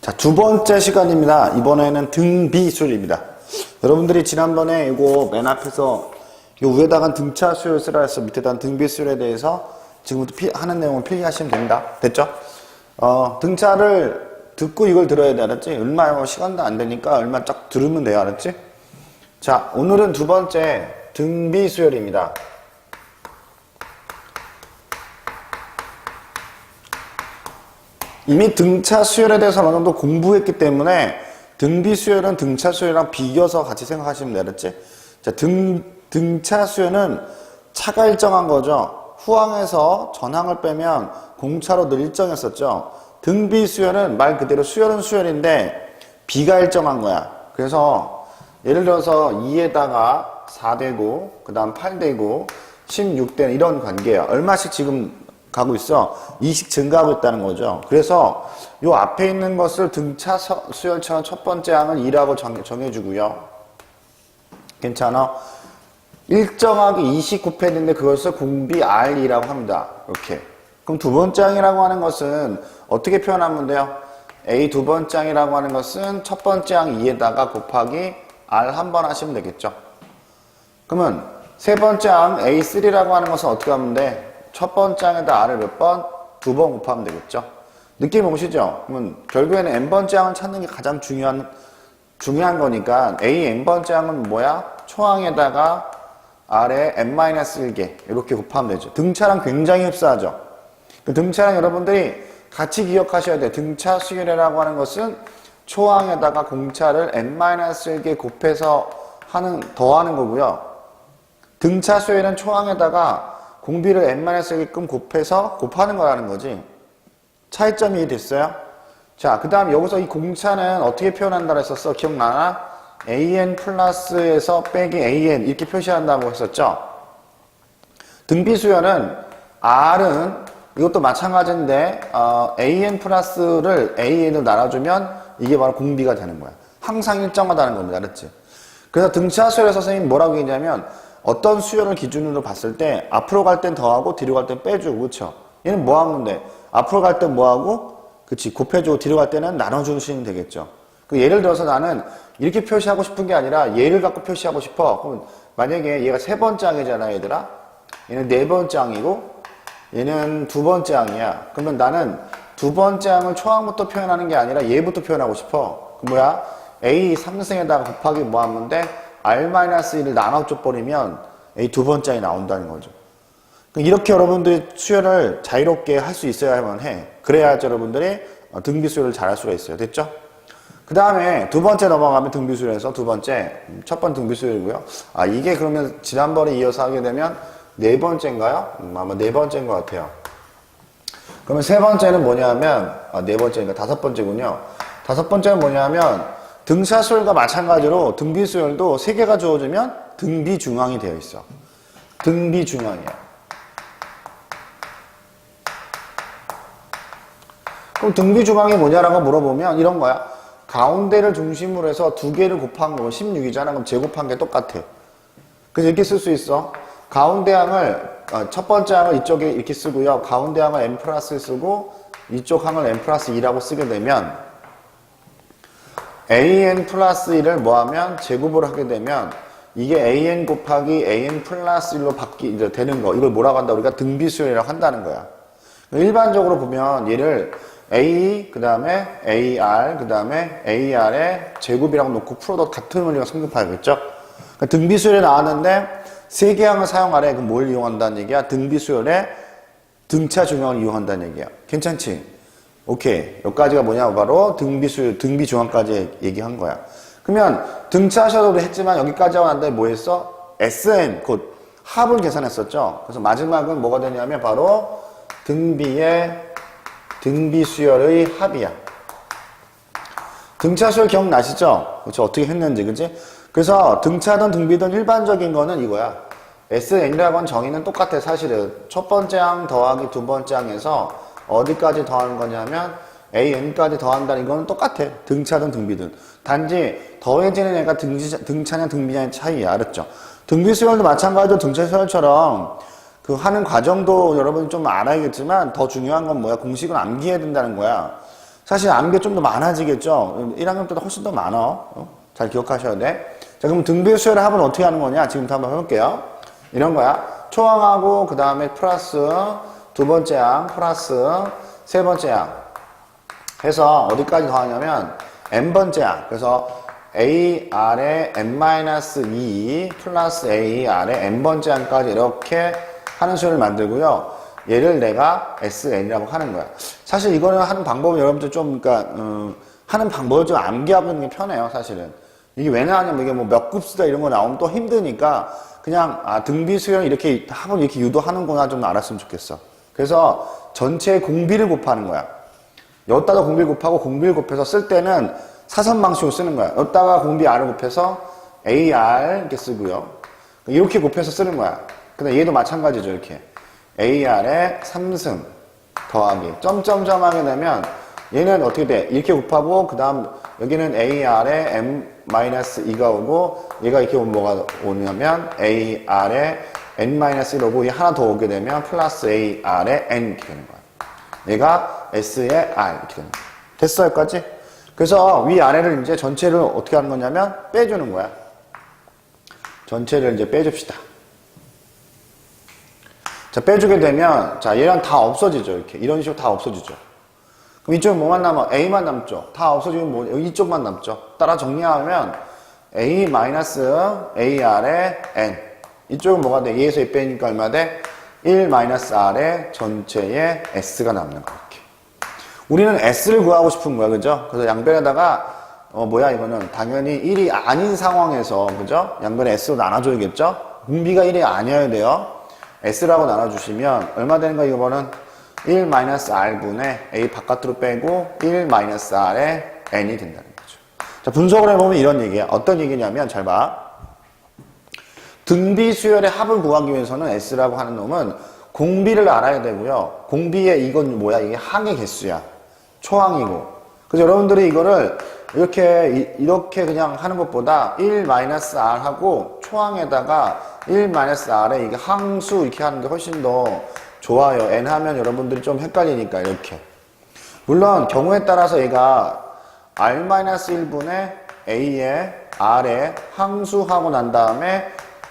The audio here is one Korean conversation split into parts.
자, 두 번째 시간입니다. 이번에는 등비수열입니다. 여러분들이 지난번에 이거 맨 앞에서 이 위에다가 등차 수열 쓰라 해서 밑에다가 등비수열에 대해서 지금부터 하는 내용을 필기하시면 됩니다. 됐죠? 등차를 듣고 이걸 들어야 돼, 알았지? 얼마 시간도 안 되니까 얼마 쫙 들으면 돼요, 알았지? 자, 오늘은 두 번째 등비수열입니다. 이미 등차 수열에 대해서 어느 정도 공부했기 때문에 등비 수열은 등차 수열이랑 비교해서 같이 생각하시면 되겠지? 자, 등차 수열은 차가 일정한 거죠. 후항에서 전항을 빼면 공차로 늘 일정했었죠. 등비 수열은 말 그대로 수열은 수열인데 비가 일정한 거야. 그래서 예를 들어서 2에다가 4되고 그 다음 8되고 16되는 이런 관계야. 얼마씩 지금 가고 있어? 2씩 증가하고 있다는 거죠. 그래서 요 앞에 있는 것을 등차 수열처럼 첫 번째 항을 2라고 정해주고요. 괜찮아? 일정하게 2씩 곱했는데 그것을 공비 R2라고 합니다. 이렇게. 그럼 두 번째 항이라고 하는 것은 어떻게 표현하면 돼요? A 두 번째 항이라고 하는 것은 첫 번째 항 2에다가 곱하기 R 한 번 하시면 되겠죠. 그러면 세 번째 항 A3라고 하는 것은 어떻게 하면 돼? 첫 번째 항에다 R을 몇 번? 두 번 곱하면 되겠죠. 느낌 오시죠? 그러면 결국에는 n번째 항을 찾는 게 가장 중요한 거니까 A n번째 항은 뭐야? 초항에다가 R에 n-1개 이렇게 곱하면 되죠. 등차랑 굉장히 흡사하죠. 그 등차랑 여러분들이 같이 기억하셔야 돼요. 등차 수열이라고 하는 것은 초항에다가 공차를 n-1개 곱해서 더하는 거고요. 등차 수열은 초항에다가 공비를 n-1개끔 곱해서 곱하는 거라는 거지. 차이점이 이해됐어요? 자, 그 다음 여기서 이 공차는 어떻게 표현한다고 했었어? 기억나나? an 플러스에서 빼기 an 이렇게 표시한다고 했었죠? 등비수열은 R은 이것도 마찬가지인데 an 플러스를 an을 나눠주면 이게 바로 공비가 되는 거야. 항상 일정하다는 겁니다. 알았지? 그래서 등차 수열의 선생님이 뭐라고 했냐면 어떤 수열을 기준으로 봤을 때 앞으로 갈 땐 더하고 뒤로 갈 땐 빼주고, 그렇죠? 얘는 뭐 하면 돼? 앞으로 갈 땐 뭐하고? 그치, 곱해주고 뒤로 갈 때는 나눠주시면 되겠죠. 그 예를 들어서 나는 이렇게 표시하고 싶은 게 아니라 얘를 갖고 표시하고 싶어. 그럼 만약에 얘가 세 번째 항이잖아, 얘들아. 얘는 네 번째 항이고 얘는 두 번째 항이야. 그러면 나는 두 번째 항을 초항부터 표현하는 게 아니라 얘부터 표현하고 싶어. 그 뭐야? A 3승에다가 곱하기 뭐 하면 돼? R-1을 나눠줘 버리면 A 두 번째 항이 나온다는 거죠. 이렇게 여러분들이 수열을 자유롭게 할 수 있어야만 해. 그래야 여러분들이 등비 수열을 잘 할 수가 있어요. 됐죠? 그 다음에 두 번째 넘어가면 등비 수열에서 두 번째, 첫 번째 등비 수열이고요. 이게 그러면 지난번에 이어서 하게 되면 네 번째인가요? 아마 네 번째인 것 같아요. 그러면 세 번째는 뭐냐면, 네 번째니까 다섯 번째군요. 다섯 번째는 뭐냐면, 등차 수열과 마찬가지로 등비 수열도 세 개가 주어지면 등비 중항이 되어 있어. 등비 중항이야. 그럼 등비 중항이 뭐냐라고 물어보면 이런 거야. 가운데를 중심으로 해서 두 개를 곱한 거면 16이잖아. 그럼 제곱한 게 똑같아. 그래서 이렇게 쓸 수 있어. 가운데 항을 첫 번째 항을 이쪽에 이렇게 쓰고요. 가운데 항을 n 플러스 쓰고 이쪽 항을 n 플러스 2라고 쓰게 되면 an 플러스 1을 뭐하면 제곱을 하게 되면 이게 an 곱하기 an 플러스 1로 되는 거. 이걸 뭐라고 한다? 우리가 등비수열이라고 한다는 거야. 일반적으로 보면 얘를 a 그 다음에 ar 그 다음에 ar의 제곱이라고 놓고 풀어도 같은 원리가 성립하겠죠? 그러니까 등비수열이 나왔는데 세 개 항을 사용하래. 그럼 뭘 이용한다는 얘기야? 등비수열에 등차 중항을 이용한다는 얘기야. 괜찮지? 오케이. 여기까지가 뭐냐? 바로 등비수열, 등비중항까지 얘기한 거야. 그러면 등차셔도 했지만 여기까지 하고 난 다음에 뭐 했어? SN, 곧 합을 계산했었죠? 그래서 마지막은 뭐가 되냐면 바로 등비수열의 합이야. 등차수열 기억나시죠? 그렇죠? 어떻게 했는지, 그치? 그래서 등차든 등비든 일반적인 거는 이거야. SN이라고 하는 정의는 똑같아, 사실은. 첫 번째 항 더하기 두 번째 항에서 어디까지 더하는 거냐면 AN까지 더한다는 이거는 똑같아. 등차든 등비든. 단지 더해지는 애가 등차냐 등비냐의 차이야. 알았죠? 등비수열도 마찬가지로 등차수열처럼 그 하는 과정도 여러분이 좀 알아야겠지만 더 중요한 건 뭐야? 공식을 암기해야 된다는 거야. 사실 암기 좀 더 많아지겠죠. 1학년 때도 훨씬 더 많아. 잘 기억하셔야 돼. 자, 그럼 등비수열의 합은 어떻게 하는 거냐? 지금부터 한번 해볼게요. 이런 거야. 초항하고 그 다음에 플러스 두 번째 항 플러스 세 번째 항 해서 어디까지 더하냐면 n번째 항. 그래서 AR에 n-2 플러스 AR에 n번째 항까지 이렇게 하는 수를 만들고요. 얘를 내가 SN이라고 하는 거야. 사실 이거는 하는 방법은 여러분들 좀, 그러니까, 하는 방법을 좀 암기하고 있는 게 편해요, 사실은. 이게 왜 나왔냐면 이게 뭐 몇 급수다 이런 거 나오면 또 힘드니까 그냥, 등비 수열 이렇게 합은 이렇게 유도하는구나 좀 알았으면 좋겠어. 그래서 전체 공비를 곱하는 거야. 여기다가 공비를 곱하고 공비를 곱해서 쓸 때는 사선 방식으로 쓰는 거야. 여기다가 공비 R을 곱해서 AR 이렇게 쓰고요. 이렇게 곱해서 쓰는 거야. 근데 얘도 마찬가지죠, 이렇게. AR에 3승 더하기 점점점 하게 되면 얘는 어떻게 돼? 이렇게 곱하고 그 다음 여기는 AR에 m-2가 오고 얘가 이렇게 오면 뭐가 오냐면 AR에 n-1 오고 얘 하나 더 오게 되면 플러스 AR에 n 이렇게 되는 거야. 얘가 S에 R 이렇게 되는 거야. 됐어 여기까지? 그래서 위아래를 이제 전체를 어떻게 하는 거냐면 빼주는 거야. 전체를 이제 빼줍시다. 자, 빼주게 되면, 자, 얘랑 다 없어지죠, 이렇게. 이런 식으로 다 없어지죠. 그럼 이쪽은 뭐만 남아? A만 남죠. 다 없어지면 뭐, 이쪽만 남죠. 따라 정리하면, A-AR에 N. 이쪽은 뭐가 돼? 얘에서 이 빼니까 얼마 돼? 1-R에 전체에 S가 남는 거, 이렇게. 우리는 S를 구하고 싶은 거야, 그죠? 그래서 양변에다가, 뭐야, 이거는. 당연히 1이 아닌 상황에서, 그죠? 양변에 S로 나눠줘야겠죠? 공비가 1이 아니어야 돼요. S라고 나눠주시면 얼마 되는 거 이거는 1-R분의 A 바깥으로 빼고 1-R에 N이 된다는 거죠. 자, 분석을 해보면 이런 얘기야. 어떤 얘기냐면 잘 봐. 등비 수열의 합을 구하기 위해서는 S라고 하는 놈은 공비를 알아야 되고요. 공비의 이건 뭐야? 이게 항의 개수야. 초항이고. 그래서 여러분들이 이거를 이렇게 그냥 하는 것보다 1-R하고 초항에다가 1-R에 이게 항수 이렇게 하는 게 훨씬 더 좋아요. N 하면 여러분들이 좀 헷갈리니까 이렇게. 물론 경우에 따라서 얘가 R-1분의 A에 R에 항수하고 난 다음에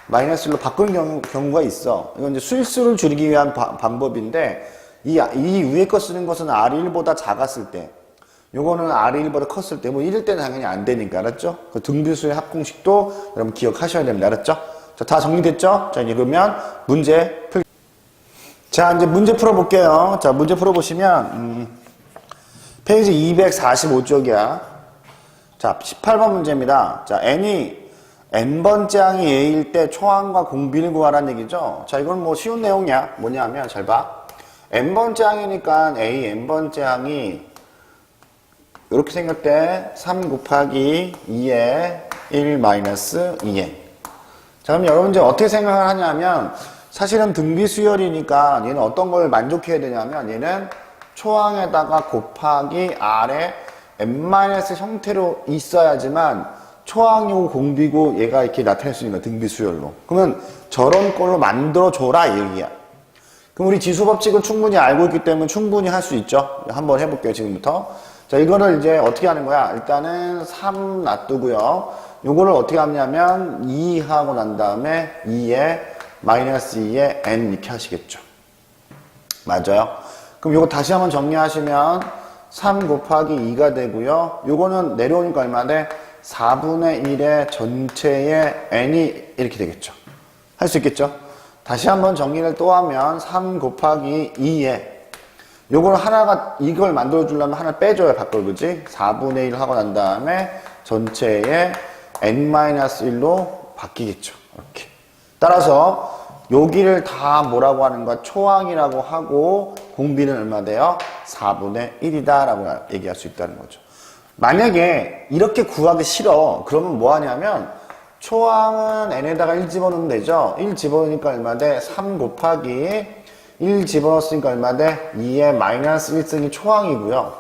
마이너스 1로 바꾸는 경우가 있어. 이건 이제 수일수를 줄이기 위한 방법인데 이 위에 거 쓰는 것은 R1보다 작았을 때 요거는 R1보다 컸을 때, 뭐, 이럴 때는 당연히 안 되니까, 알았죠? 그 등비수의 합공식도 여러분 기억하셔야 됩니다, 알았죠? 자, 다 정리됐죠? 자, 이제 그러면 문제 자, 이제 문제 풀어볼게요. 자, 문제 풀어보시면, 페이지 245쪽이야. 자, 18번 문제입니다. 자, n번째 항이 a일 때 초항과 공비를 구하라는 얘기죠? 자, 이건 뭐 쉬운 내용이야. 뭐냐면, 잘 봐. n번째 항이니까 a n번째 항이 이렇게 생길 때 3 곱하기 2에 1-2n. 자, 그럼 여러분 이제 어떻게 생각을 하냐면 사실은 등비 수열이니까 얘는 어떤 걸 만족해야 되냐면 얘는 초항에다가 곱하기 R에 n- 형태로 있어야지만 초항이고 공비고 얘가 이렇게 나타낼 수 있는 거야. 등비 수열로. 그러면 저런 걸로 만들어줘라 이 얘기야. 그럼 우리 지수법칙은 충분히 알고 있기 때문에 충분히 할 수 있죠. 한번 해볼게요 지금부터. 자, 이거를 이제 어떻게 하는 거야? 일단은 3 놔두고요. 요거를 어떻게 하냐면 2 하고 난 다음에 2에 마이너스 2에 n 이렇게 하시겠죠. 맞아요? 그럼 요거 다시 한번 정리하시면 3 곱하기 2가 되고요. 요거는 내려오니까 얼마 돼? 4분의 1의 전체의 n이 이렇게 되겠죠. 할 수 있겠죠? 다시 한번 정리를 또 하면 3 곱하기 2에 요걸 하나가 이걸 만들어 주려면 하나 빼줘야 바꿔, 그지? 4분의 1 하고 난 다음에 전체에 n-1로 바뀌겠죠. 이렇게. 따라서 여기를 다 뭐라고 하는 거야? 초항이라고 하고 공비는 얼마 돼요? 4분의 1이다 라고 얘기할 수 있다는 거죠. 만약에 이렇게 구하기 싫어. 그러면 뭐 하냐면 초항은 n에다가 1 집어넣으면 되죠. 1 집어넣으니까 얼마 돼? 3 곱하기 1 집어넣었으니까 얼마 돼? 2에 마이너스 1승이 초항이고요.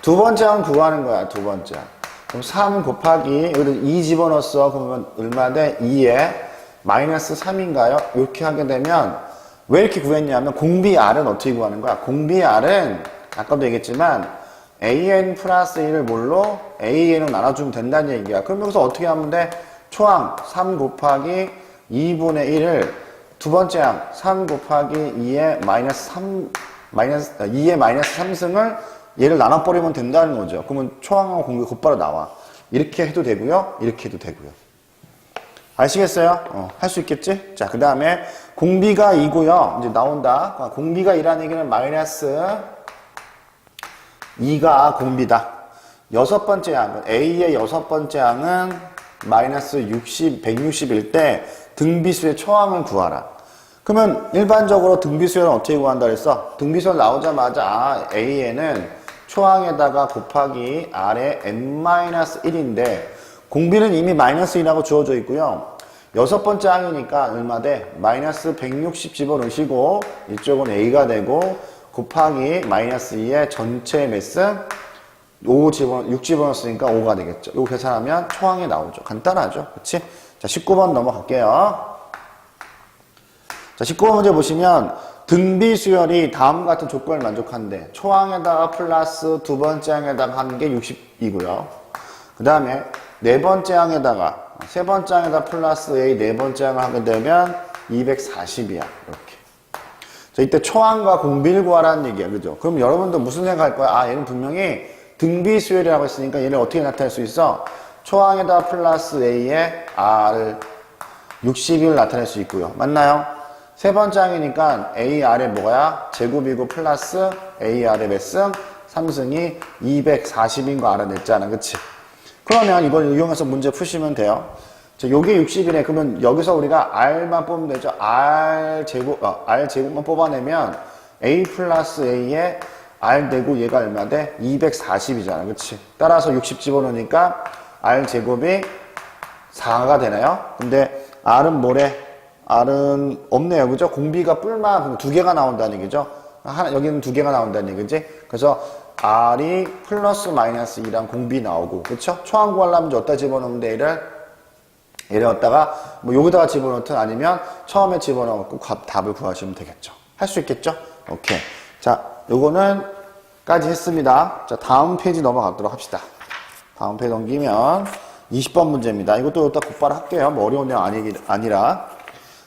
두 번째 항 구하는 거야, 두 번째. 그럼 3 곱하기, 여기다 2 집어넣었어. 그러면 얼마 돼? 2에 마이너스 3인가요? 이렇게 하게 되면, 왜 이렇게 구했냐면, 공비 R은 어떻게 구하는 거야? 공비 R은 아까도 얘기했지만 an 플러스 1을 뭘로? an으로 나눠주면 된다는 얘기야. 그럼 여기서 어떻게 하면 돼? 초항 3 곱하기 2분의 1을 두 번째 항 3 곱하기 2의 마이너스 2의 마이너스 3승을 얘를 나눠버리면 된다는 거죠. 그러면 초항하고 공비가 곧바로 나와. 이렇게 해도 되고요. 이렇게 해도 되고요. 아시겠어요? 할 수 있겠지? 자, 그 다음에 공비가 2고요. 이제 나온다. 공비가 2라는 얘기는 마이너스 2가 공비다. 여섯 번째 항, A의 여섯 번째 항은 마이너스 160일 때 등비수의 초항을 구하라. 그러면 일반적으로 등비수열은 어떻게 구한다 그랬어? 등비수열 나오자마자 A에는 초항에다가 곱하기 R에 n-1인데 공비는 이미 마이너스 2라고 주어져 있고요. 여섯 번째 항이니까 얼마 돼? 마이너스 160 집어넣으시고 이쪽은 A가 되고 곱하기 마이너스 2의 전체 매스 6 집어넣었으니까 5가 되겠죠. 이거 계산하면 초항이 나오죠. 간단하죠. 그치? 자, 19번 넘어갈게요. 자, 19번 문제 보시면 등비수열이 다음 같은 조건을 만족한대. 초항에다가 플러스 두 번째 항에다가 하는 게 60이고요. 그 다음에 네 번째 항에다가 세 번째 항에다 플러스 A 네 번째 항을 하게 되면 240이야. 이렇게. 자, 이때 초항과 공비를 구하라는 얘기야. 그죠? 그럼 여러분도 무슨 생각할 거야? 아, 얘는 분명히 등비수열이라고 했으니까 얘를 어떻게 나타낼 수 있어? 초항에다 플러스 A에 R을 60을 나타낼 수 있고요. 맞나요? 세 번째 항이니까 AR의 뭐야? 제곱이고 플러스 AR의 몇 승? 3승이 240인 거 알아냈잖아. 그치? 그러면 이걸 이용해서 문제 푸시면 돼요. 자, 요게 60이네. 그러면 여기서 우리가 R만 뽑으면 되죠. R 제곱만 뽑아내면 A 플러스 A에 R 되고 얘가 얼마 돼? 240이잖아. 그치? 따라서 60 집어넣으니까 R 제곱이 4가 되나요? 근데 R은 뭐래? R은 없네요. 그죠? 공비가 뿔만 두 개가 나온다는 얘기죠. 여기는 두 개가 나온다는 얘기지. 그래서 R이 플러스 마이너스 2랑 공비 나오고, 그쵸? 초항 구하려면 이제 어디다 집어넣으면 돼? 얘를 어디다가 뭐 여기다가 집어넣든 아니면 처음에 집어넣고 답을 구하시면 되겠죠. 할 수 있겠죠? 오케이. 자, 요거는 까지 했습니다. 자, 다음 페이지 넘어가도록 합시다. 다음 페이지 넘기면 20번 문제입니다. 이것도 여기다 곧바로 할게요. 뭐 어려운 내용 아니라.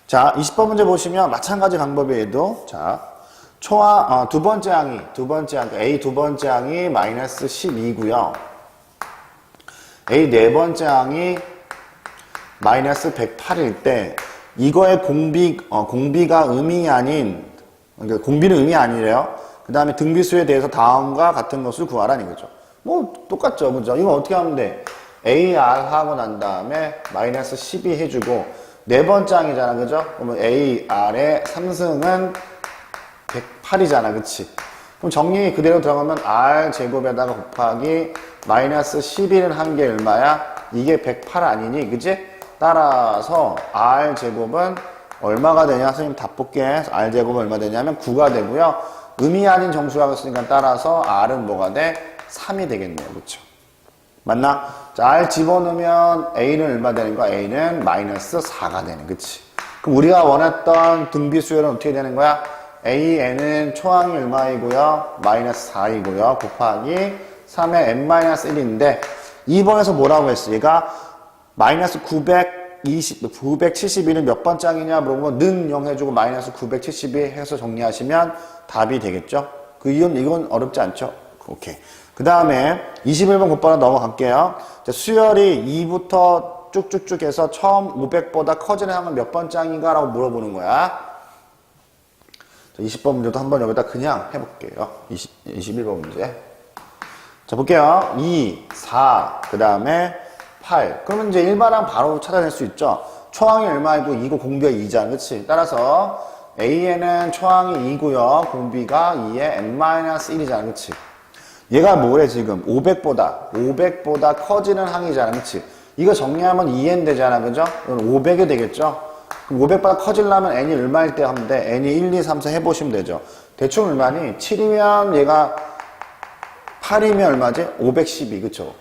자, 20번 문제 보시면 마찬가지 방법이에도, 자, 두 번째 항, A 두 번째 항이 마이너스 12고요. A 네 번째 항이 마이너스 108일 때, 이거의 공비가 음이 아닌, 그러니까 공비는 음이 아니래요. 그 다음에 등비수에 대해서 다음과 같은 것을 구하라는 거죠. 뭐, 똑같죠. 그죠? 이거 어떻게 하면 돼? AR 하고 난 다음에 마이너스 12 해주고, 네 번째 항이잖아. 그죠? 그러면 AR의 3승은 108이잖아. 그치? 그럼 정리 그대로 들어가면 R 제곱에다가 곱하기 마이너스 11은 한 게 얼마야? 이게 108 아니니? 그치? 따라서 R 제곱은 얼마가 되냐? 선생님 답 볼게. R 제곱은 얼마 되냐면 9가 되고요. 음이 아닌 정수라고 했으니까 따라서 R은 뭐가 돼? 3이 되겠네요. 그쵸? 맞나? 자, R 집어넣으면 A는 얼마 되는 거야? A는 마이너스 4가 되는, 그치? 그럼 우리가 원했던 등비수열은 어떻게 되는 거야? AN은 초항이 얼마이고요? 마이너스 4이고요. 곱하기 3의 n-1인데 2번에서 뭐라고 했어? 얘가 마이너스 972는 몇 번째 항이냐 물어보면 는 0 해주고 마이너스 972 해서 정리하시면 답이 되겠죠? 이건 어렵지 않죠? 오케이. 그 다음에 21번 곧바로 넘어갈게요. 자, 수열이 2부터 쭉쭉쭉 해서 처음 500보다 커지는 항은 몇 번째 항인가? 라고 물어보는 거야. 자, 20번 문제도 한번 여기다 그냥 해볼게요. 21번 문제. 자, 볼게요. 2, 4, 그 다음에 8. 그러면 이제 일반항 바로 찾아낼 수 있죠. 초항이 얼마이고 2고 공비가 2잖아. 그치? 따라서 A에는 초항이 2고요. 공비가 2에 n-1이잖아. 그치? 얘가 뭐래 지금? 500보다 커지는 항이잖아. 그치? 이거 정리하면 2n 되잖아. 그죠? 이건 500이 되겠죠? 그럼 500보다 커지려면 n이 얼마일 때 하면 돼? n이 1, 2, 3, 4 해보시면 되죠. 대충 얼마니? 7이면 얘가 8이면 얼마지? 512. 그쵸?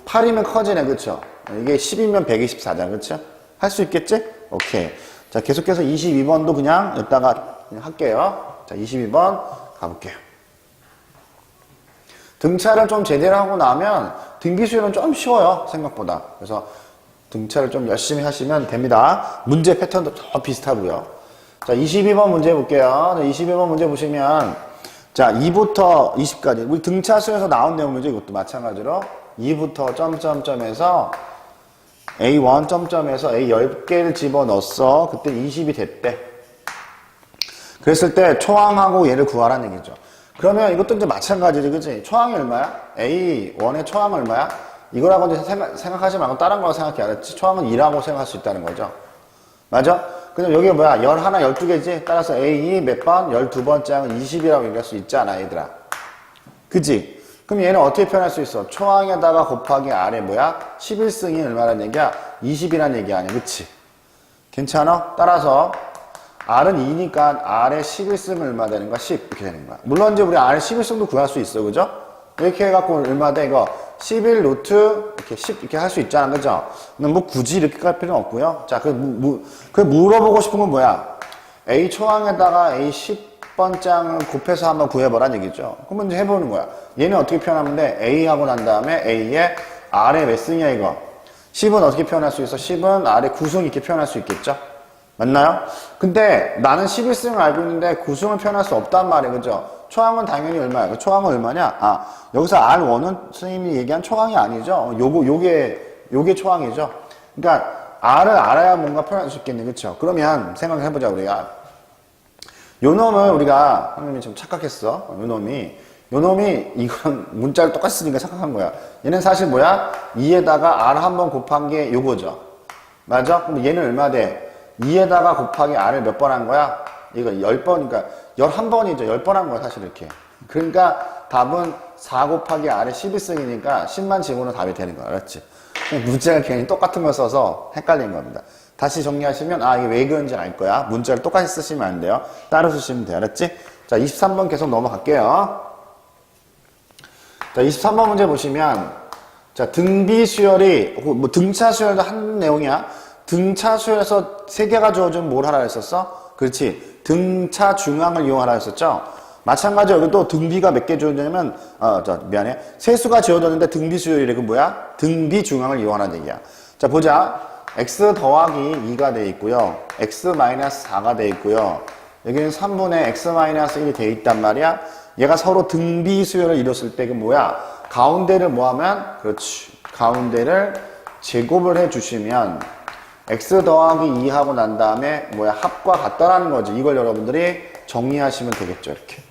8이면 커지네. 그쵸? 이게 10이면 124잖아. 그쵸? 할 수 있겠지? 오케이. 자, 계속해서 22번도 그냥 여기다가 그냥 할게요. 자, 22번 가볼게요. 등차를 좀 제대로 하고 나면 등비수열은 좀 쉬워요, 생각보다. 그래서 등차를 좀 열심히 하시면 됩니다. 문제 패턴도 더 비슷하고요. 자, 22번 문제 볼게요. 22번 문제 보시면, 자, 2부터 20까지. 우리 등차수에서 나온 내용이죠. 이것도 마찬가지로. 2부터 점점점에서 A1 점점에서 A 10개를 집어넣었어. 그때 20이 됐대. 그랬을 때 초항하고 얘를 구하라는 얘기죠. 그러면 이것도 이제 마찬가지지, 그치? 초항이 얼마야? A1의 초항 얼마야? 이거라고 이제 생각하지 말고 다른 거 생각해, 알았지? 초항은 2라고 생각할 수 있다는 거죠. 맞아? 그럼 여기 뭐야? 11, 12개지? 따라서 A 몇 번? 12번째 항은 20이라고 얘기할 수 있잖아, 얘들아. 그치? 그럼 얘는 어떻게 표현할 수 있어? 초항에다가 곱하기 R에 뭐야? 11승이 얼마라는 얘기야? 20이라는 얘기 아니야, 그치? 괜찮아? 따라서 R은 2니까 R의 11승은 얼마 되는 거야? 10 이렇게 되는 거야. 물론 이제 우리 R의 11승도 구할 수 있어, 그죠? 이렇게 해갖고 얼마 돼? 이거 11 루트 이렇게 10 이렇게 할 수 있잖아, 그죠? 근데 뭐 굳이 이렇게 갈 필요는 없고요. 자, 그 물어보고 싶은 건 뭐야? A 초항에다가 A 10번장을 곱해서 한번 구해보라는 얘기죠. 그러면 이제 해보는 거야. 얘는 어떻게 표현하면 돼? A 하고 난 다음에 A에 R의 몇 승이야, 이거? 10은 어떻게 표현할 수 있어? 10은 R의 9승 이렇게 표현할 수 있겠죠? 맞나요? 근데 나는 11승을 알고 있는데 9승을 표현할 수 없단 말이에요. 그죠? 초항은 당연히 얼마야? 그 초항은 얼마냐? 아, 여기서 R1은 선생님이 얘기한 초항이 아니죠? 요게 초항이죠? 그러니까 R을 알아야 뭔가 표현할 수 있겠네. 그쵸? 그러면 생각을 해보자, 우리가. 요 놈을 우리가, 선생님이 좀 착각했어. 요 놈이 이거랑 문자를 똑같이 쓰니까 착각한 거야. 얘는 사실 뭐야? 2에다가 R 한번 곱한 게 요거죠. 맞아? 그럼 얘는 얼마 돼? 2에다가 곱하기 R을 몇 번 한 거야? 이거 10번, 그러니까 11번이죠. 10번 한 거야, 사실 이렇게. 그러니까 답은 4 곱하기 R의 11승이니까 10만 집어넣으면 답이 되는 거야. 알았지? 문자가 괜히 똑같은 걸 써서 헷갈린 겁니다. 다시 정리하시면, 아, 이게 왜 그런지 알 거야. 문자를 똑같이 쓰시면 안 돼요. 따로 쓰시면 돼요. 알았지? 자, 23번 계속 넘어갈게요. 자, 23번 문제 보시면, 자, 등비 수열이, 뭐 등차 수열도 한 내용이야. 등차 수열에서 3개가 주어지면 뭘 하라 했었어? 그렇지. 등차 중앙을 이용하라 했었죠? 마찬가지로 여기 또 등비가 몇 개 주어졌냐면, 미안해. 세수가 지어졌는데 등비 수열이래. 그 뭐야? 등비 중앙을 이용하라는 얘기야. 자, 보자. x 더하기 2가 돼 있고요. x 마이너스 4가 돼 있고요. 여기는 3분의 x 마이너스 1이 돼 있단 말이야. 얘가 서로 등비 수열을 이뤘을 때 그 뭐야? 가운데를 뭐 하면? 그렇지. 가운데를 제곱을 해 주시면 x 더하기 2 하고 난 다음에 뭐야? 합과 같다라는 거지. 이걸 여러분들이 정리하시면 되겠죠. 이렇게.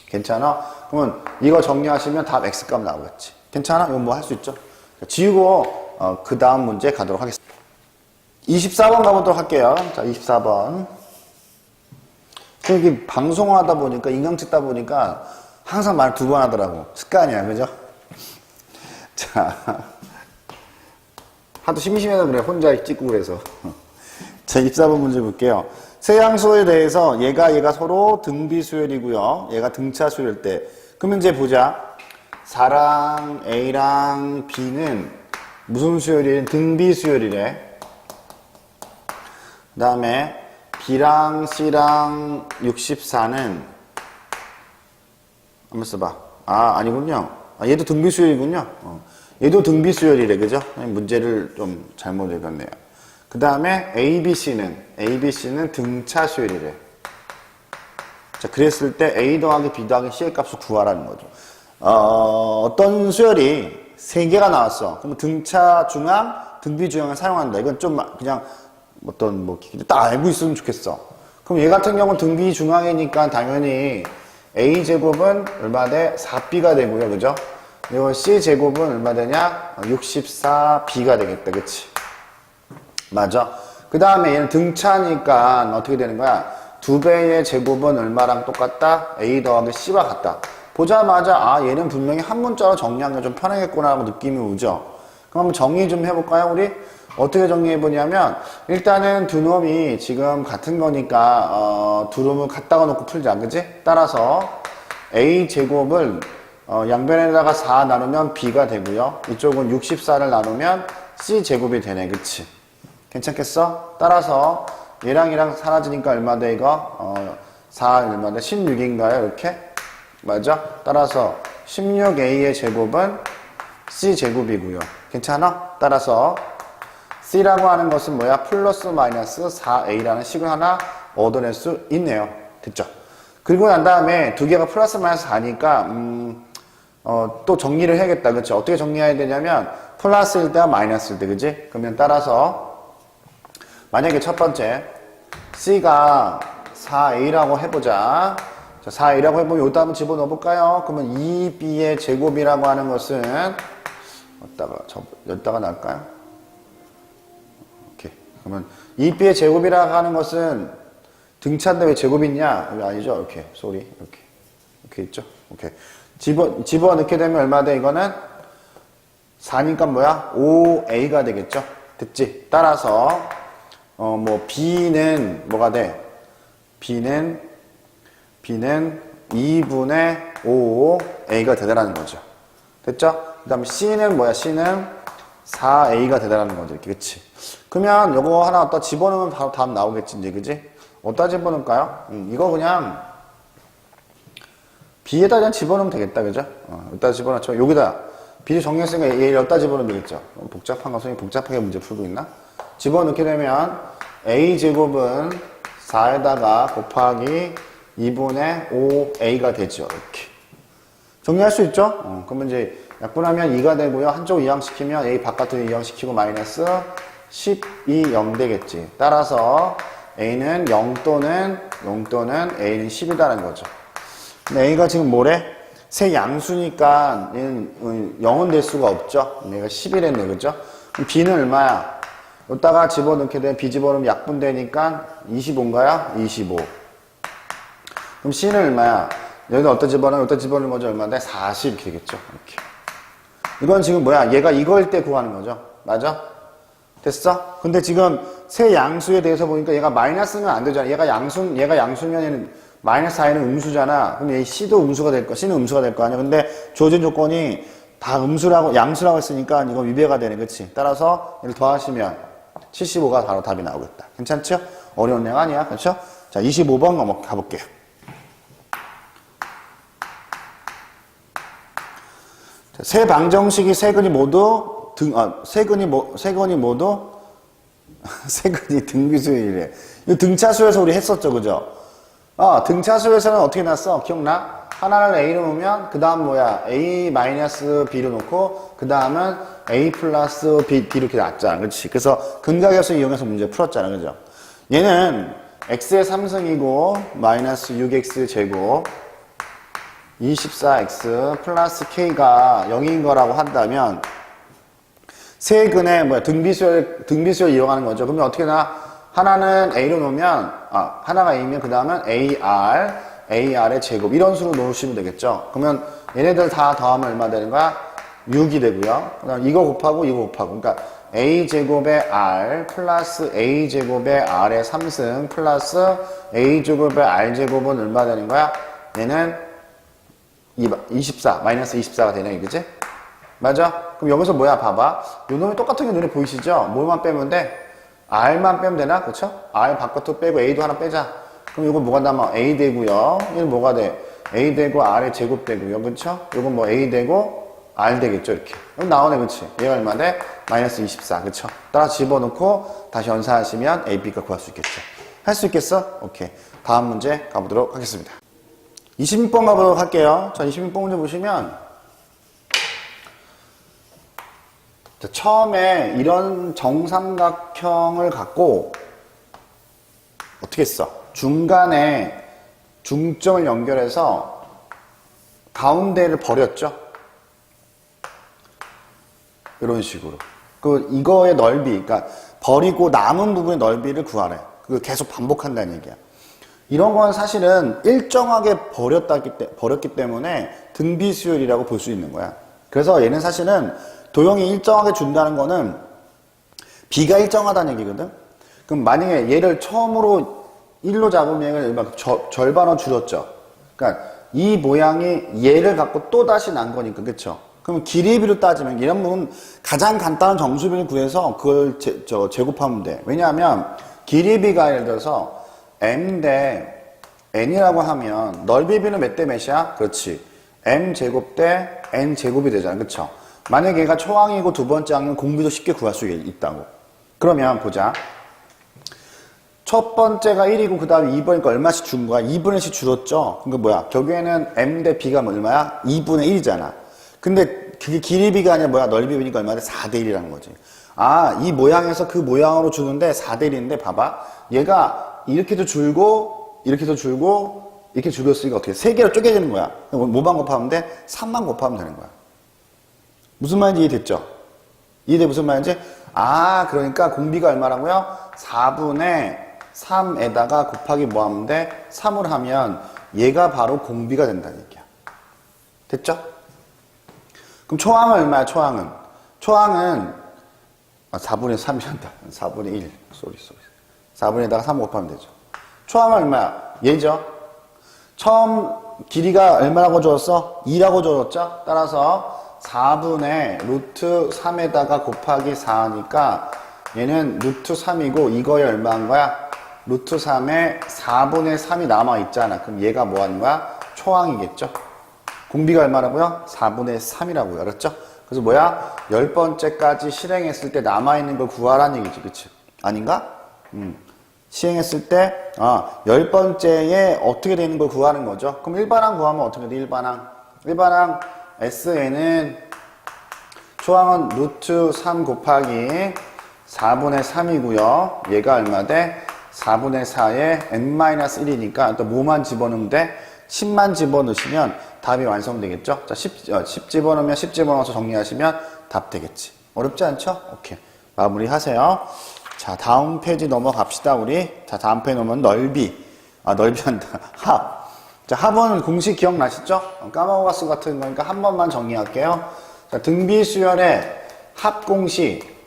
괜찮아? 그러면 이거 정리하시면 답 x값 나오겠지. 괜찮아? 이건 뭐 할 수 있죠? 지우고 그 다음 문제 가도록 하겠습니다. 24번 가보도록 할게요. 자, 24번. 이게 방송을 하다 보니까, 인강 찍다 보니까 항상 말 2번 하더라고. 습관이야, 그죠? 자, 하도 심심해서 그래. 혼자 찍고 그래서. 자, 24번 문제 볼게요. 세 양수에 대해서 얘가 서로 등비 수열이고요. 얘가 등차 수열일 때. 그러면 이제 보자. 4랑 A랑 B는 무슨 수열이래? 등비 수열이래. 그 다음에 B랑 C랑 64는 한번 써봐. 아, 아니군요. 아, 얘도 등비 수열이군요. 얘도 등비 수열이래. 그죠? 문제를 좀 잘못 읽었네요. 그 다음에 ABC는 등차 수열이래. 자, 그랬을 때 A 더하기 B 더하기 C의 값을 구하라는 거죠. 어떤 수열이 3개가 나왔어. 그럼 등차 중앙, 등비 중앙을 사용한다. 이건 좀 그냥 딱 알고 있으면 좋겠어. 그럼 얘 같은 경우는 등비 중앙이니까 당연히 A제곱은 얼마 돼? 4B가 되고요. 그죠? 이거 C제곱은 얼마 되냐? 64B가 되겠다. 그치? 맞아. 그 다음에 얘는 등차니까 어떻게 되는 거야? 2배의 제곱은 얼마랑 똑같다? A 더하기 C와 같다. 보자마자 아, 얘는 분명히 한 문자로 정리하는 게 좀 편하겠구나 하고 느낌이 오죠. 그럼 한번 정리 좀 해볼까요, 우리? 어떻게 정리해보냐면 일단은 두 놈이 지금 같은 거니까 두 놈을 갖다가 놓고 풀자. 그지? 따라서 A제곱을 양변에다가 4 나누면 B가 되고요. 이쪽은 64를 나누면 C제곱이 되네. 그치? 괜찮겠어? 따라서 얘랑 사라지니까 얼마 돼 이거? 4 얼마 돼? 16인가요? 이렇게? 맞아? 따라서 16a의 제곱은 c제곱이고요. 괜찮아? 따라서 c라고 하는 것은 뭐야? 플러스 마이너스 4a라는 식을 하나 얻어낼 수 있네요. 됐죠? 그리고 난 다음에 두 개가 플러스 마이너스 4니까 또 정리를 해야겠다. 그렇죠? 어떻게 정리해야 되냐면 플러스일 때와 마이너스일 때, 그지? 그러면 따라서 만약에 첫 번째 c가 4a라고 해보자. 자, 4a라고 해보면 여기다 한번 집어넣어 볼까요? 그러면 2b의 제곱이라고 하는 것은 여기다가 놨을까요? 오케이. 그러면 2b의 제곱이라고 하는 것은 등차인데 왜 제곱이 있냐? 이거 아니죠? 이렇게 쏘리 이렇게 있죠? 오케이. 집어넣게 되면 얼마 돼? 이거는 4니까 뭐야? 5a가 되겠죠? 됐지? 따라서 b는 뭐가 돼? b는 2분의 5a가 되더라는 거죠. 됐죠? 그 다음에 c는 뭐야? c는 4a가 되더라는 거죠. 이렇게, 그치? 그러면 요거 하나 어디다 집어넣으면 바로 답 나오겠지, 이제, 그지? 어디다 집어넣을까요? 이거 그냥 b에다 그냥 집어넣으면 되겠다, 그죠? 여기다 집어넣죠. 여기다 b를 정리했으니까 얘를 여기다 집어넣으면 되겠죠. 복잡한 거, 선생님 복잡하게 문제 풀고 있나? 집어넣게 되면 a제곱은 4에다가 곱하기 2분의 5a가 되죠. 이렇게. 정리할 수 있죠? 그러면 이제 약분하면 2가 되고요. 한쪽 이항시키면 a 바깥으로 이항시키고 마이너스 12, 0 되겠지. 따라서 a는 0 또는 a는 10이다라는 거죠. 근데 a가 지금 뭐래? 세 양수니까 얘는 0은 될 수가 없죠. 얘가 10이랬네, 그죠? 그럼 b는 얼마야? 여기다가 집어넣게 되면 b 집어넣으면 약분되니까 25인가요? 25. 그럼 c는 얼마야? 여기다 어디다 집어넣으면 여기다 집어넣는 거죠? 얼마인데? 40 이렇게 되겠죠. 이렇게. 이건 지금 뭐야? 얘가 이거일 때 구하는 거죠. 맞아? 됐어? 근데 지금 세 양수에 대해서 보니까 얘가 마이너스면 안 되잖아. 얘가 양수면 얘는 마이너스 i는 음수잖아. 그럼 얘 c도 음수가 될 거, c는 음수가 될 거 아니야. 근데 주어진 조건이 다 양수라고 했으니까 이거 위배가 되네. 그치? 따라서 얘를 더하시면 75가 바로 답이 나오겠다. 괜찮죠? 어려운 내용 아니야. 그렇죠? 자, 25번 가볼게요. 자, 세 방정식이 세근이 모두 세근이 등비수열이래. 이 등차수에서 우리 했었죠, 그죠? 등차수에서는 어떻게 났어? 기억나? 하나를 a로 놓으면 그 다음 뭐야? a-b로 놓고 그 다음은 a 플러스 b 이렇게 났잖아. 그렇지? 그래서 근각에서 이용해서 문제 풀었잖아. 그죠? 얘는 x의 3승이고 마이너스 6x 제곱 24x 플러스 k가 0인 거라고 한다면 세 근의 등비수열 이용하는 거죠. 그러면 어떻게 나? 하나는 a로 놓으면 하나가 a면 그 다음은 ar의 제곱 이런 수로 놓으시면 되겠죠. 그러면 얘네들 다 더하면 얼마 되는 거야? 6이 되고요. 그다음 이거 곱하고 그러니까 a제곱의 r 플러스 a제곱의 r의 3승 플러스 a제곱의 r제곱은 얼마 되는 거야? 얘는 24 마이너스 24가 되네, 그지? 맞아? 그럼 여기서 뭐야? 봐봐. 요 놈이 똑같은 게 눈에 보이시죠? 뭐만 빼면 돼? r만 빼면 되나? 그쵸? r 바깥으로 빼고 a도 하나 빼자. 그럼 이거 뭐가 남아? a 되고요. 얘는 뭐가 돼? a 되고 r의 제곱 되고요. 그쵸? 이건 뭐 a 되고 r 되겠죠? 이렇게. 그럼 나오네, 그치? 얘가 얼마 돼? 마이너스 24. 그쵸? 따라서 집어넣고 다시 연산하시면 a, b가 구할 수 있겠죠. 할 수 있겠어? 오케이. 다음 문제 가보도록 하겠습니다. 26번 가보도록 할게요. 자, 26번 문제 보시면 자, 처음에 이런 정삼각형을 갖고 어떻게 했어? 중간에 중점을 연결해서 가운데를 버렸죠? 이런 식으로. 이거의 넓이, 그러니까 버리고 남은 부분의 넓이를 구하래. 그걸 계속 반복한다는 얘기야. 이런 건 사실은 일정하게 버렸기 때문에 등비수열이라고 볼 수 있는 거야. 그래서 얘는 사실은 도형이 일정하게 준다는 거는 b가 일정하다는 얘기거든. 그럼 만약에 얘를 처음으로 1로 잡으면 절반은 줄었죠. 그러니까 이 모양이 얘를 갖고 또 다시 난 거니까, 그쵸? 그럼 길이비로 따지면 이런 부분 가장 간단한 정수비를 구해서 그걸 제곱하면 돼. 왜냐하면 길이비가 예를 들어서 m 대 n이라고 하면 넓이비는 몇 대 몇이야? 그렇지. m제곱 대 n제곱이 되잖아. 그쵸? 만약에 얘가 초항이고 두 번째 항이면 공비도 쉽게 구할 수 있다고. 그러면 보자. 첫 번째가 1이고 그 다음에 2번이니까 얼마씩 준 거야? 2분의 1씩 줄었죠? 그러니까 뭐야? 결국에는 m 대 b가 얼마야? 2분의 1이잖아. 근데 그게 길이 b가 아니라 뭐야? 넓이 b니까 얼마 돼? 4대 1이라는 거지. 아, 이 모양에서 그 모양으로 주는데 4대 1인데 봐봐. 얘가 이렇게도 줄고 이렇게도 줄고 이렇게 줄였으니까 어떻게? 3개로 쪼개지는 거야. 뭐만 곱하면 돼? 3만 곱하면 되는 거야. 무슨 말인지 이해됐죠? 이해돼? 무슨 말인지? 아, 그러니까 공비가 얼마라고요? 4분의 3에다가 곱하기 뭐 하면 돼? 3을 하면 얘가 바로 공비가 된다는 얘기야. 됐죠? 그럼 초항은 얼마야? 초항은 4분의 3이란다. 4분의 1. 쏘리. 4분에다가 3 곱하면 되죠. 초항은 얼마야? 얘죠? 처음 길이가 얼마라고 줬어? 2라고 줬죠? 따라서 4분의 루트 3에다가 곱하기 4니까 얘는 루트 3이고 이거에 얼마인 거야? 루트 3에 4분의 3이 남아있잖아. 그럼 얘가 뭐 하는 거야? 초항이겠죠? 공비가 얼마라고요? 4분의 3이라고요. 알았죠? 그래서 뭐야? 10번째까지 실행했을 때 남아있는 걸 구하라는 얘기지. 그치? 아닌가? 시행했을 때 10번째에 어떻게 되는 걸 구하는 거죠. 그럼 일반항 구하면 어떻게 돼? 일반항 S에는 초항은 루트 3 곱하기 4분의 3이고요. 얘가 얼마 돼? 4분의 4에 n-1이니까 또 뭐만 집어넣으면 돼? 10만 집어넣으시면 답이 완성되겠죠? 자, 10 집어넣으면 10 집어넣어서 정리하시면 답 되겠지. 어렵지 않죠? 오케이. 마무리 하세요. 자, 다음 페이지 넘어갑시다, 우리. 자, 다음 페이지 넘으면 넓이. 넓이한다. 합. 자, 합은 공식 기억나시죠? 까먹어갔을 것 같은 거니까 한 번만 정리할게요. 자, 등비수열의 합 공식.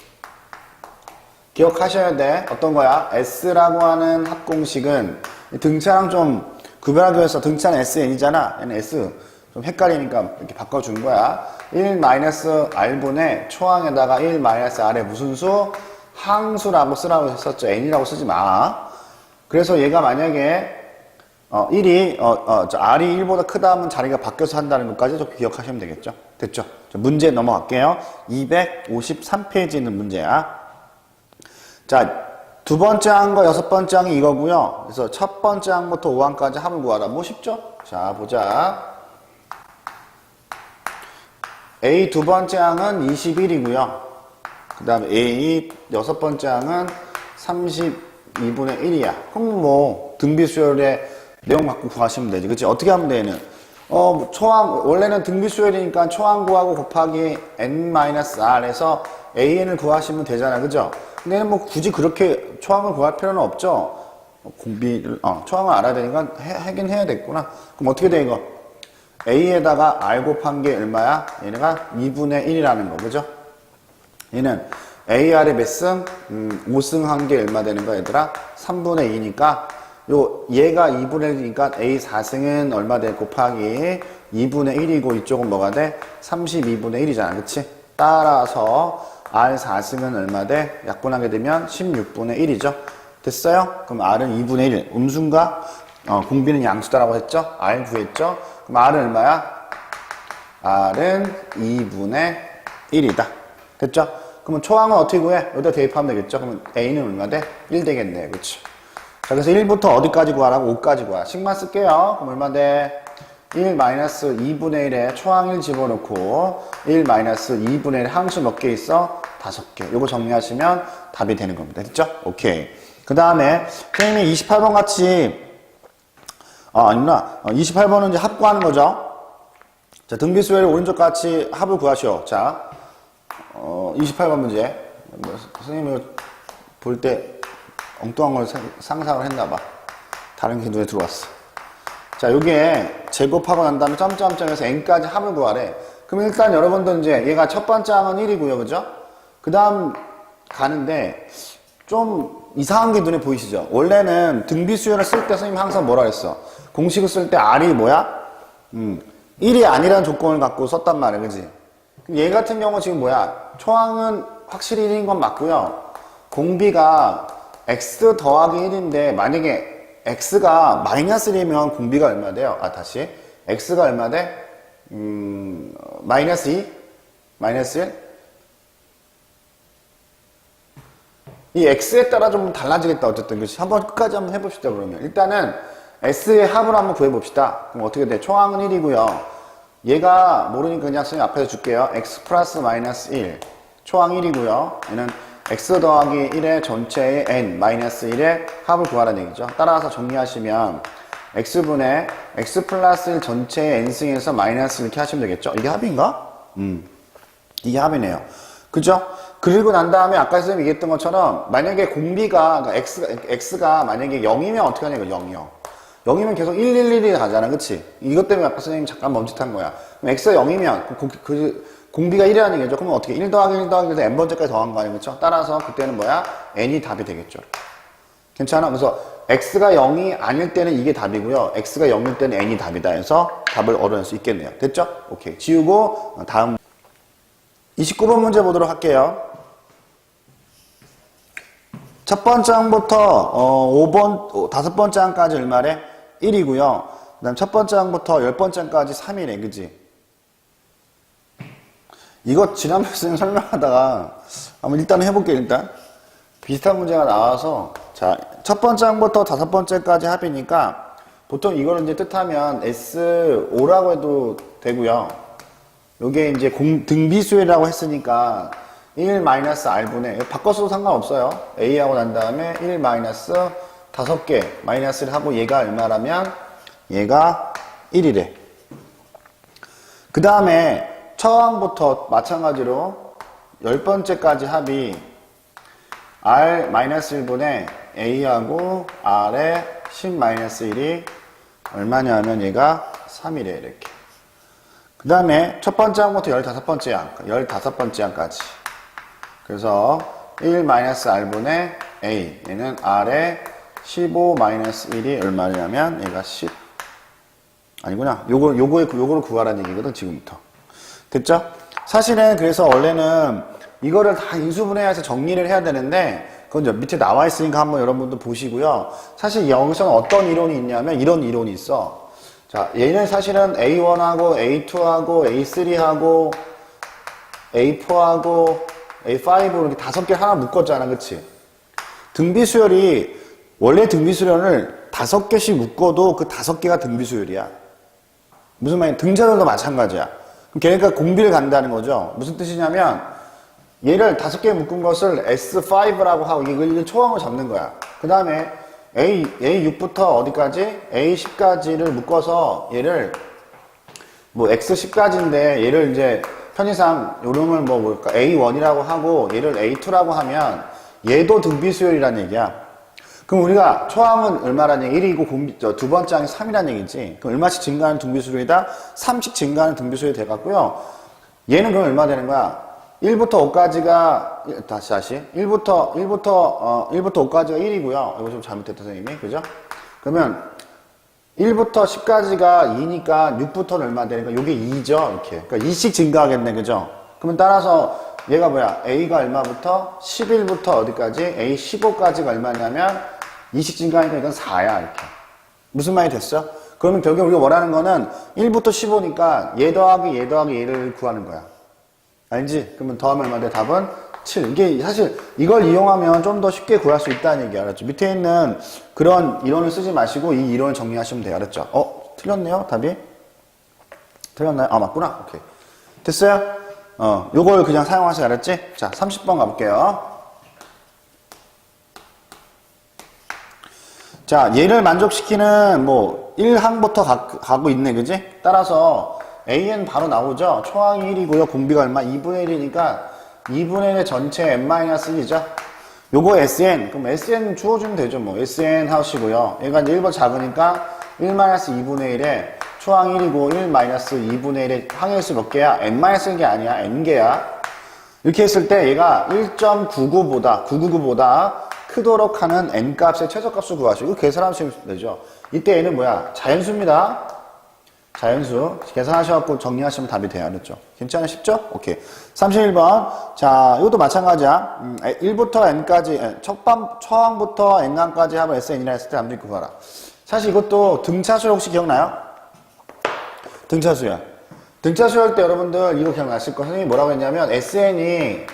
기억하셔야 돼. 어떤 거야? S라고 하는 합 공식은 등차랑 좀 구별하기 위해서 등차는 SN이잖아. 얘는 S. 좀 헷갈리니까 이렇게 바꿔준 거야. 1-R분의 초항에다가 1-R의 무슨 수? 항수라고 쓰라고 했었죠. N이라고 쓰지 마. 그래서 얘가 만약에 R이 1보다 크다 하면 자리가 바뀌어서 한다는 것까지 좀 기억하시면 되겠죠. 됐죠? 문제 넘어갈게요. 253페이지에 있는 문제야. 자, 두 번째 항과 여섯 번째 항이 이거고요. 그래서 첫 번째 항부터 5항까지 합을 구하라. 뭐 쉽죠? 자, 보자. A 두 번째 항은 21이고요. 그 다음에 A 여섯 번째 항은 32분의 1이야. 그럼 뭐 등비수열의 내용 갖고 구하시면 되지. 그치? 어떻게 하면 돼, 얘는? 초항, 원래는 등비수열이니까 초항 구하고 곱하기 n-r에서 an을 구하시면 되잖아. 그죠? 근데 얘는 뭐 굳이 그렇게 초항을 구할 필요는 없죠. 초항을 알아야 되니까 하긴 해야 되겠구나. 그럼 어떻게 돼, 이거? a에다가 r 곱한 게 얼마야? 얘네가 2분의 1이라는 거. 그죠? 얘는 AR의 몇 승? 5승 한 게 얼마 되는 거야, 얘들아? 3분의 2니까, 얘가 2분의 1이니까 A 4승은 얼마 돼? 곱하기 2분의 1이고, 이쪽은 뭐가 돼? 32분의 1이잖아. 그치? 따라서 R 4승은 얼마 돼? 약분하게 되면 16분의 1이죠. 됐어요? 그럼 R은 2분의 1. 음수인가? 공비는 양수다라고 했죠? R 구했죠? 그럼 R은 얼마야? R은 2분의 1이다. 됐죠? 그러면 초항은 어떻게 구해? 여기다 대입하면 되겠죠? 그러면 A는 얼마 돼? 1 되겠네요. 그치? 자, 그래서 1부터 어디까지 구하라고? 5까지 구하. 식만 쓸게요. 그럼 얼마 돼? 1-2분의 1에 초항 1 집어넣고 1-2분의 1 항수 몇 개 있어? 5개. 요거 정리하시면 답이 되는 겁니다. 됐죠? 오케이. 그 다음에 선생님이 28번 같이 아니구나. 28번은 이제 합 구하는 거죠. 자, 등비수열의 오른쪽 같이 합을 구하시오. 자, 28번 문제. 선생님이 볼 때 엉뚱한 걸 상상을 했나봐. 다른 게 눈에 들어왔어. 자, 요게 제곱하고 난 다음에 점점점에서 n까지 합을 구하래. 그럼 일단 여러분들 이제 얘가 첫 번째 항은 1이고요. 그죠? 그 다음 가는데 좀 이상한 게 눈에 보이시죠? 원래는 등비수열을 쓸 때 선생님이 항상 뭐라 그랬어? 공식을 쓸 때 R이 뭐야? 1이 아니라는 조건을 갖고 썼단 말이야. 그지? 얘 같은 경우 지금 뭐야? 초항은 확실히 1인 건 맞고요. 공비가 x 더하기 1인데 만약에 x가 마이너스 1이면 공비가 얼마 돼요? 다시 x가 얼마 돼? 마이너스 2, 마이너스 1. 이 x에 따라 좀 달라지겠다. 어쨌든 그치? 한번 끝까지 한번 해봅시다. 그러면 일단은 s의 합을 한번 구해봅시다. 그럼 어떻게 돼? 초항은 1이고요. 얘가 모르니까 그냥 선생님 앞에서 줄게요. x 플러스 마이너스 1 초항 1이고요. 얘는 x 더하기 1의 전체의 n 마이너스 1의 합을 구하라는 얘기죠. 따라서 정리하시면 x분의 x 플러스 1 전체의 n승에서 마이너스 이렇게 하시면 되겠죠. 이게 합인가? 이게 합이네요. 그죠? 그리고 난 다음에 아까 선생님이 얘기했던 것처럼 만약에 공비가 그러니까 x가 만약에 0이면 어떻게 하냐고 0이요. 0이면 계속 1, 1, 1이 가잖아. 그치? 이것 때문에 아까 선생님이 잠깐 멈칫한 거야. 그럼 x가 0이면 공비가 1이라는 얘기죠. 그러면 어떻게 1 더하기 1 더하기 1에서 n번째까지 더한 거 아니에요. 그쵸? 따라서 그때는 뭐야? n이 답이 되겠죠. 괜찮아? 그래서 x가 0이 아닐 때는 이게 답이고요. x가 0일 때는 n이 답이다 해서 답을 얻어낼 수 있겠네요. 됐죠? 오케이. 지우고 다음 29번 문제 보도록 할게요. 첫 번째 항부터 5번, 5번째 항까지 얼마래? 1이고요. 그 다음 첫 번째 항부터 10번째 항까지 3이래. 그지? 이거 지난번에 선생님 설명하다가 한번 일단 해볼게요. 일단 비슷한 문제가 나와서 자, 첫 번째 항부터 5번째까지 합이니까 보통 이거를 이제 뜻하면 S5라고 해도 되고요. 요게 이제 등비수열이라고 했으니까 1-r분의 바꿔서도 상관없어요. a 하고 난 다음에 1 마이너스 5개 마이너스를 하고 얘가 얼마라면 얘가 1이래. 그 다음에 처항부터 마찬가지로 10번째까지 합이 r-1분의 a하고 r의 10-1이 얼마냐 면 얘가 3이래. 이렇게. 그 다음에 첫 번째 항부터 15번째 항, 15번째 항까지. 그래서 1-r분의 a, 얘는 r의 15-1이 얼마냐면 얘가 10. 아니구나. 요거를 구하라는 얘기거든, 지금부터. 됐죠? 사실은 그래서 원래는 이거를 다 인수분해해서 정리를 해야 되는데 그건 저 밑에 나와 있으니까 한번 여러분들 보시고요. 사실 여기서는 어떤 이론이 있냐면 이런 이론이 있어. 자, 얘는 사실은 A1하고 A2하고 A3하고 A4하고 A5 이렇게 5개 하나 묶었잖아. 그치? 등비수열이 원래 등비수열을 5개씩 묶어도 그 5개가 등비수열이야. 무슨 말이야? 등차들도 마찬가지야. 그럼 걔네가 공비를 간다는 거죠. 무슨 뜻이냐면 얘를 5개 묶은 것을 S5라고 하고 이걸 초항으로 잡는 거야. 그 다음에 A6부터 어디까지? A10까지를 묶어서 얘를 뭐 X10까지인데 얘를 이제 편의상 요름을 뭐 뭘까? A1이라고 하고 얘를 A2라고 하면 얘도 등비수열이라는 얘기야. 그럼 우리가 초항은 얼마라는 얘기? 1이고 두 번째 항이 3이라는 얘기지. 그럼 얼마씩 증가하는 등비수열이다? 3씩 증가하는 등비수열이 돼갖고요. 얘는 그럼 얼마 되는 거야? 1부터 5까지가, 다시. 1부터 5까지가 1이고요. 이거 좀 잘못했다, 선생님이. 그죠? 그러면 1부터 10까지가 2니까 6부터는 얼마 되니까 이게 2죠. 이렇게. 그러니까 2씩 증가하겠네. 그죠? 그러면 따라서 얘가 뭐야? A가 얼마부터? 11부터 어디까지? A15까지가 얼마냐면 2씩 증가하니까 이건 4야. 이렇게. 무슨 말이 됐어? 그러면 결국 우리가 원하는 거는 1부터 15니까 얘 더하기 얘를 구하는 거야. 알지? 그러면 더하면 얼마 돼? 답은 7. 이게 사실 이걸 이용하면 좀 더 쉽게 구할 수 있다는 얘기 알았죠? 밑에 있는 그런 이론을 쓰지 마시고 이 이론을 정리하시면 돼요. 알았죠? 틀렸네요? 답이? 틀렸나요? 아, 맞구나. 오케이. 됐어요? 요걸 그냥 사용하세요. 알았지? 자, 30번 가볼게요. 자, 얘를 만족시키는 뭐 1항부터 가고 있네. 그지? 따라서 AN 바로 나오죠? 초항이 1이고요. 공비가 얼마? 2분의 1이니까 2분의 1의 전체 n-1이죠? 요거 SN. 그럼 SN 주어주면 되죠. 뭐. SN 하시고요. 얘가 이제 1번 작으니까 1-2분의 1에 초항 1이고 1-2분의 1의 항의 수 몇 개야? n-1개 아니야. n개야. 이렇게 했을 때 얘가 1.99보다 크도록 하는 n값의 최소값을 구하시고 이거 계산하시면 되죠. 이때 얘는 뭐야? 자연수입니다. 자연수 계산하셔갖고 정리하시면 답이 돼요. 그렇죠? 괜찮아? 쉽죠? 오케이. 31번. 자, 이것도 마찬가지야. 1부터 n까지, 처항부터 n항까지 하면 sn이라 했을 때 남들 구하라. 사실 이것도 등차수 혹시 기억나요? 등차수야. 등차 수열 때 여러분들 이거 기억나실 거 선생님이 뭐라고 했냐면 SN이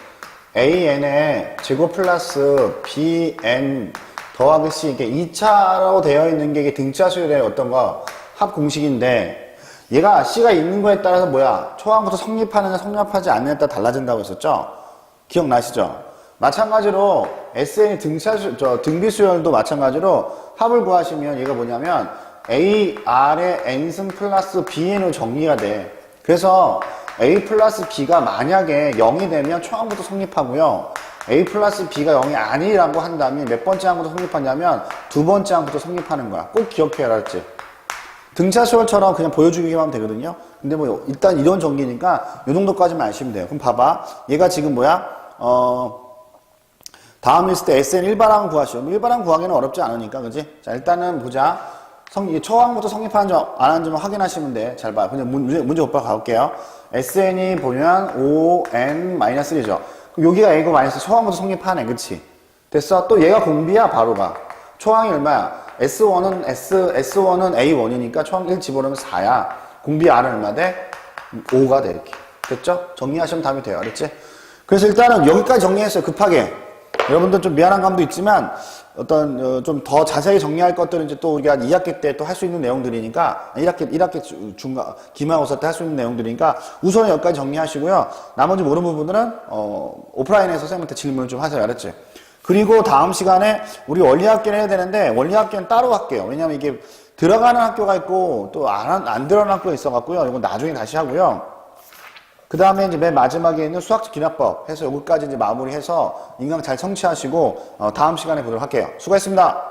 AN의 제곱 플러스 BN 더하기 C 이게 2차로 되어 있는 게 이게 등차 수열의 어떤 거 합 공식인데 얘가 C가 있는 거에 따라서 뭐야 초항부터 성립하느냐 성립하지 않느냐에 따라 달라진다고 했었죠. 기억나시죠? 마찬가지로 SN이 등비 수열도 마찬가지로 합을 구하시면 얘가 뭐냐면 AR의 N승 플러스 BN으로 정리가 돼. 그래서 A 플러스 B가 만약에 0이 되면 초항부터 성립하고요. A 플러스 B가 0이 아니라고 한다면 몇 번째 항부터 성립하냐면 두 번째 항부터 성립하는 거야. 꼭 기억해야 알았지? 등차 수열처럼 그냥 보여주기만 하면 되거든요. 근데 뭐 일단 이런 전기니까 이 정도까지만 아시면 돼요. 그럼 봐봐. 얘가 지금 뭐야? 다음 있을 때 SN 일반항 구하시오. 일반항 구하기는 어렵지 않으니까, 그지? 자, 일단은 보자. 초항부터 성립하는지 안 하는지 확인하시면 돼. 잘 봐. 그냥 문제 오빠 가볼게요. SN이 보면 ON-1이죠. 그럼 여기가 A고 마이너스 초항부터 성립하네. 그치? 됐어? 또 얘가 공비야, 바로가. 초항이 얼마야? S1은 A1이니까 초항 1 집어넣으면 4야. 공비 R은 얼마 돼? 5가 돼, 이렇게. 됐죠? 정리하시면 답이 돼요. 알았지? 그래서 일단은 여기까지 정리했어요. 급하게. 여러분들 좀 미안한 감도 있지만 어떤 좀 더 자세히 정리할 것들은 이제 또 우리가 2학기 때 또 할 수 있는 내용들이니까 1학기 중간 기말고사 때 할 수 있는 내용들이니까 우선은 여기까지 정리하시고요. 나머지 모르는 부분들은 오프라인에서 선생님한테 질문을 좀 하세요. 알았지? 그리고 다음 시간에 우리 원리학기를 해야 되는데 원리학기는 따로 할게요. 왜냐면 이게 들어가는 학교가 있고 또 안 들어가는 학교가 있어갖고요. 이건 나중에 다시 하고요. 그 다음에 이제 맨 마지막에 있는 수학적 기납법 해서 여기까지 이제 마무리해서 인강 잘 청취하시고 다음 시간에 보도록 할게요. 수고했습니다.